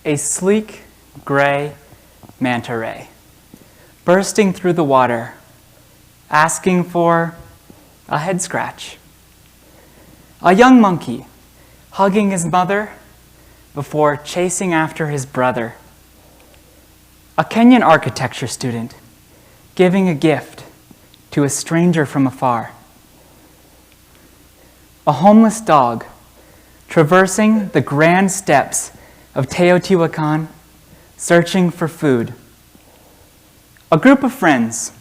A sleek, gray manta ray, bursting through the water, asking for a head scratch. A young monkey, hugging his mother before chasing after his brother. A Kenyan architecture student, giving a gift to a stranger from afar. A homeless dog, traversing the grand steps of Teotihuacan, searching for food. A group of friends,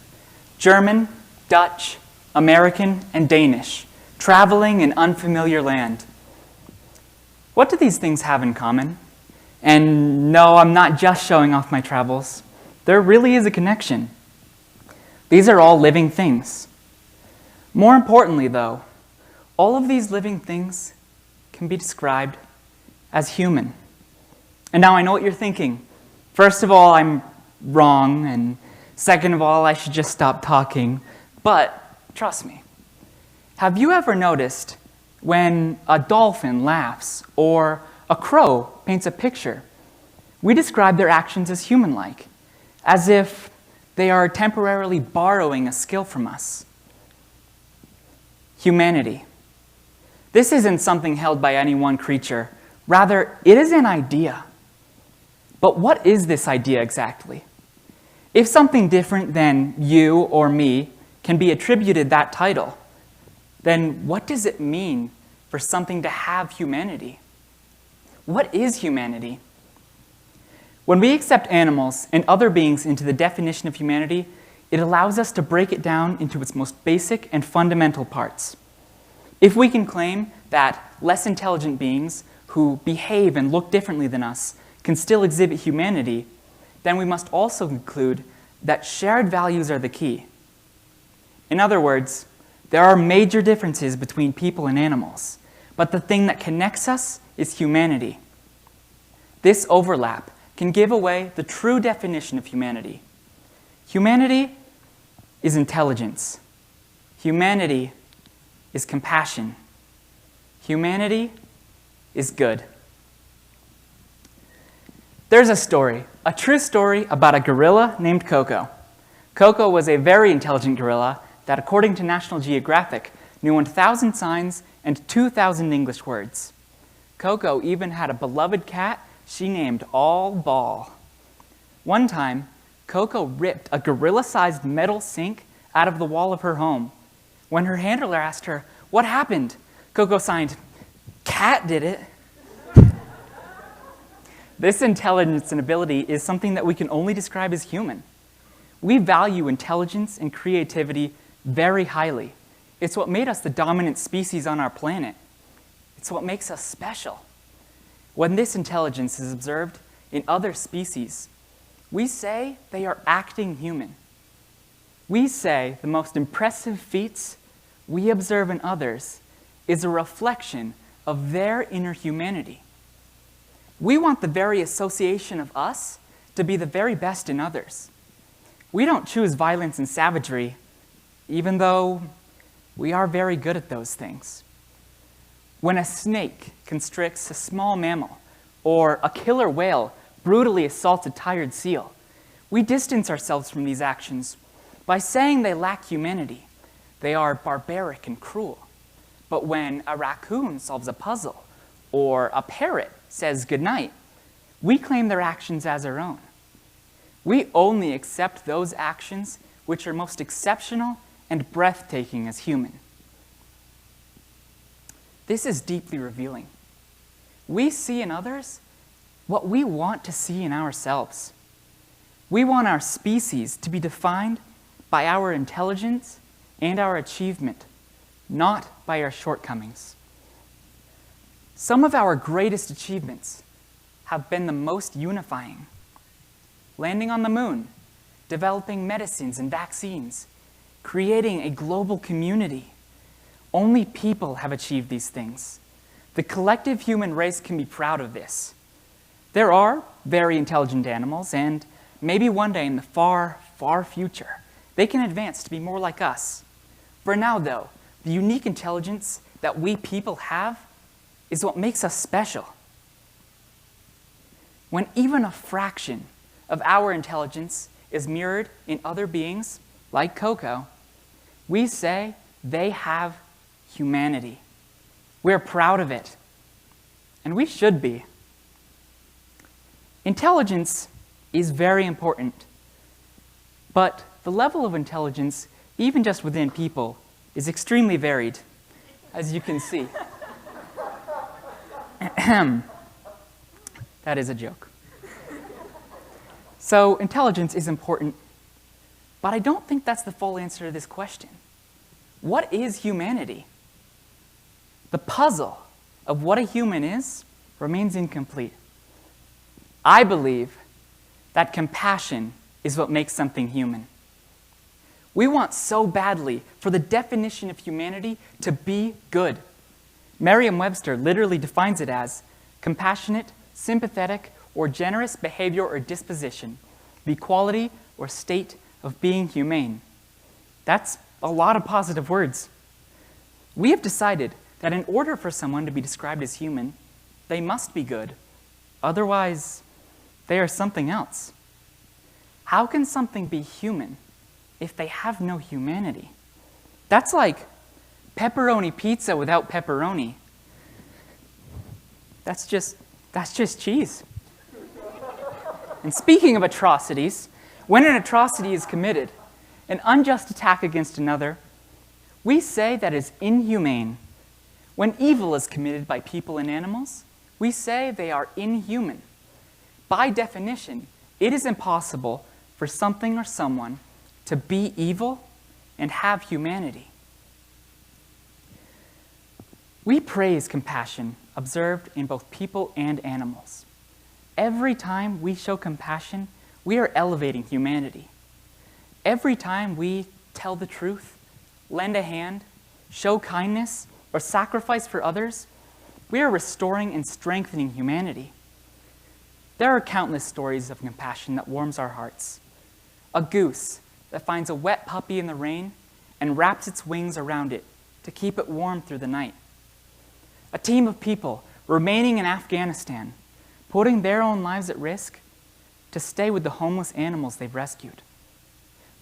German, Dutch, American, and Danish, traveling in unfamiliar land. What do these things have in common? And no, I'm not just showing off my travels. There really is a connection. These are all living things. More importantly, though, all of these living things can be described as human. And now I know what you're thinking. First of all, I'm wrong, and second of all, I should just stop talking. But trust me, have you ever noticed when a dolphin laughs or a crow paints a picture, we describe their actions as human-like, as if they are temporarily borrowing a skill from us? Humanity. This isn't something held by any one creature. Rather, it is an idea. But what is this idea exactly? If something different than you or me can be attributed that title, then what does it mean for something to have humanity? What is humanity? When we accept animals and other beings into the definition of humanity, it allows us to break it down into its most basic and fundamental parts. If we can claim that less intelligent beings who behave and look differently than us can still exhibit humanity, then we must also conclude that shared values are the key. In other words, there are major differences between people and animals, but the thing that connects us is humanity. This overlap can give away the true definition of humanity. Humanity is intelligence. Humanity is compassion. Humanity is good. There's a story, a true story about a gorilla named Koko. Koko was a very intelligent gorilla that, according to National Geographic, knew 1,000 signs and 2,000 English words. Koko even had a beloved cat she named All Ball. One time, Koko ripped a gorilla-sized metal sink out of the wall of her home. When her handler asked her, "What happened?" Koko signed, "Cat did it." This intelligence and ability is something that we can only describe as human. We value intelligence and creativity very highly. It's what made us the dominant species on our planet. It's what makes us special. When this intelligence is observed in other species, we say they are acting human. We say the most impressive feats we observe in others is a reflection of their inner humanity. We want the very association of us to be the very best in others. We don't choose violence and savagery, even though we are very good at those things. When a snake constricts a small mammal, or a killer whale brutally assaults a tired seal, we distance ourselves from these actions by saying they lack humanity. They are barbaric and cruel. But when a raccoon solves a puzzle, or a parrot says goodnight, we claim their actions as our own. We only accept those actions which are most exceptional and breathtaking as human. This is deeply revealing. We see in others what we want to see in ourselves. We want our species to be defined by our intelligence and our achievement, not by our shortcomings. Some of our greatest achievements have been the most unifying. Landing on the moon, developing medicines and vaccines, creating a global community. Only people have achieved these things. The collective human race can be proud of this. There are very intelligent animals, and maybe one day in the far, far future, they can advance to be more like us. For now, though, the unique intelligence that we people have is what makes us special. when even a fraction of our intelligence is mirrored in other beings, like Coco, we say they have humanity. We're proud of it, and we should be. Intelligence is very important, but the level of intelligence, even just within people, is extremely varied, as you can see. That is a joke. So intelligence is important, but I don't think that's the full answer to this question. What is humanity? The puzzle of what a human is remains incomplete. I believe that compassion is what makes something human. We want so badly for the definition of humanity to be good. Merriam-Webster literally defines it as compassionate, sympathetic, or generous behavior or disposition, the quality or state of being humane. That's a lot of positive words. We have decided that in order for someone to be described as human, they must be good. Otherwise, they are something else. How can something be human if they have no humanity? That's like pepperoni pizza without pepperoni. That's just cheese. And speaking of atrocities, when an atrocity is committed, an unjust attack against another, we say that is inhumane. When evil is committed by people and animals, we say they are inhuman. By definition, it is impossible for something or someone to be evil and have humanity. We praise compassion observed in both people and animals. Every time we show compassion, we are elevating humanity. Every time we tell the truth, lend a hand, show kindness, or sacrifice for others, we are restoring and strengthening humanity. There are countless stories of compassion that warms our hearts. A goose that finds a wet puppy in the rain and wraps its wings around it to keep it warm through the night. A team of people remaining in Afghanistan, putting their own lives at risk to stay with the homeless animals they've rescued.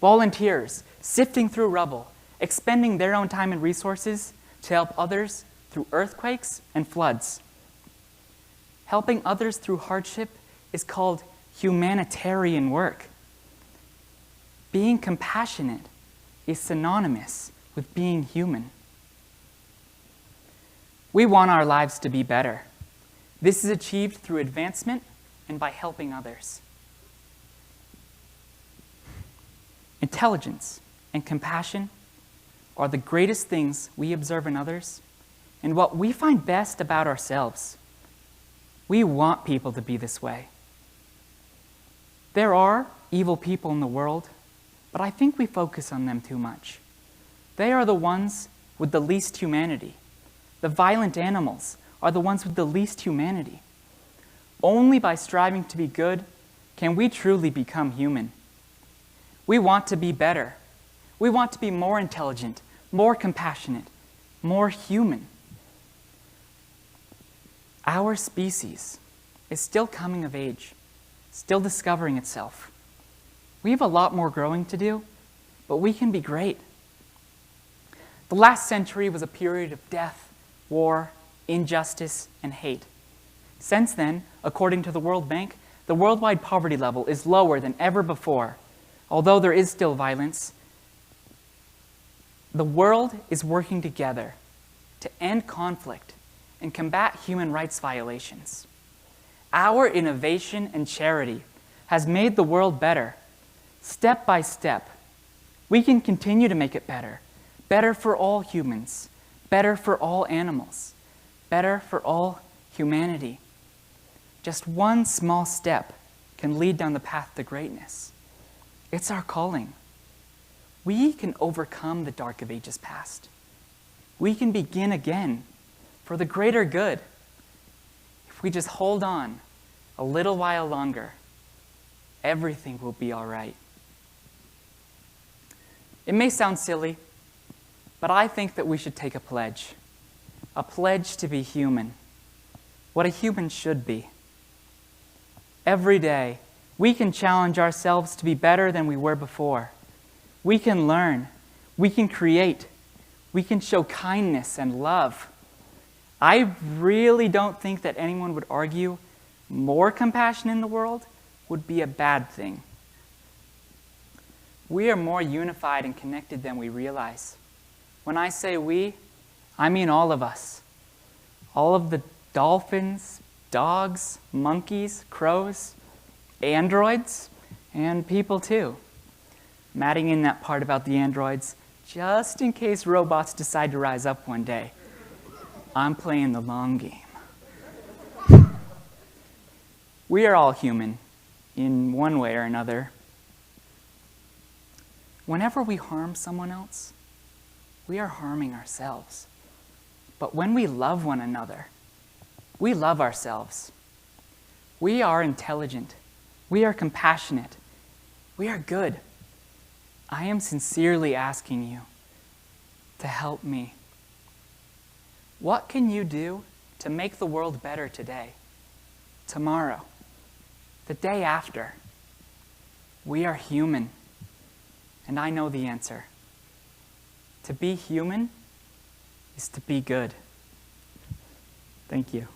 Volunteers sifting through rubble, expending their own time and resources to help others through earthquakes and floods. Helping others through hardship is called humanitarian work. Being compassionate is synonymous with being human. We want our lives to be better. This is achieved through advancement and by helping others. Intelligence and compassion are the greatest things we observe in others and what we find best about ourselves. We want people to be this way. There are evil people in the world, but I think we focus on them too much. They are the ones with the least humanity. The violent animals are the ones with the least humanity. Only by striving to be good can we truly become human. We want to be better. We want to be more intelligent, more compassionate, more human. Our species is still coming of age, still discovering itself. We have a lot more growing to do, but we can be great. The last century was a period of death, war, injustice, and hate. Since then, according to the World Bank, the worldwide poverty level is lower than ever before. Although there is still violence, the world is working together to end conflict and combat human rights violations. Our innovation and charity has made the world better. Step by step, we can continue to make it better. Better for all humans, better for all animals, better for all humanity. Just one small step can lead down the path to greatness. It's our calling. We can overcome the dark of ages past. We can begin again for the greater good. If we just hold on a little while longer, everything will be all right. It may sound silly, but I think that we should take a pledge to be human, what a human should be. Every day, we can challenge ourselves to be better than we were before. We can learn. We can create. We can show kindness and love. I really don't think that anyone would argue more compassion in the world would be a bad thing. We are more unified and connected than we realize. When I say we, I mean all of us. All of the dolphins, dogs, monkeys, crows, androids, and people too. I'm adding in that part about the androids just in case robots decide to rise up one day. I'm playing the long game. We are all human in one way or another. Whenever we harm someone else, we are harming ourselves. But when we love one another, we love ourselves. We are intelligent. We are compassionate. We are good. I am sincerely asking you to help me. What can you do to make the world better today, tomorrow, the day after? We are human, and I know the answer. To be human is to be good. Thank you.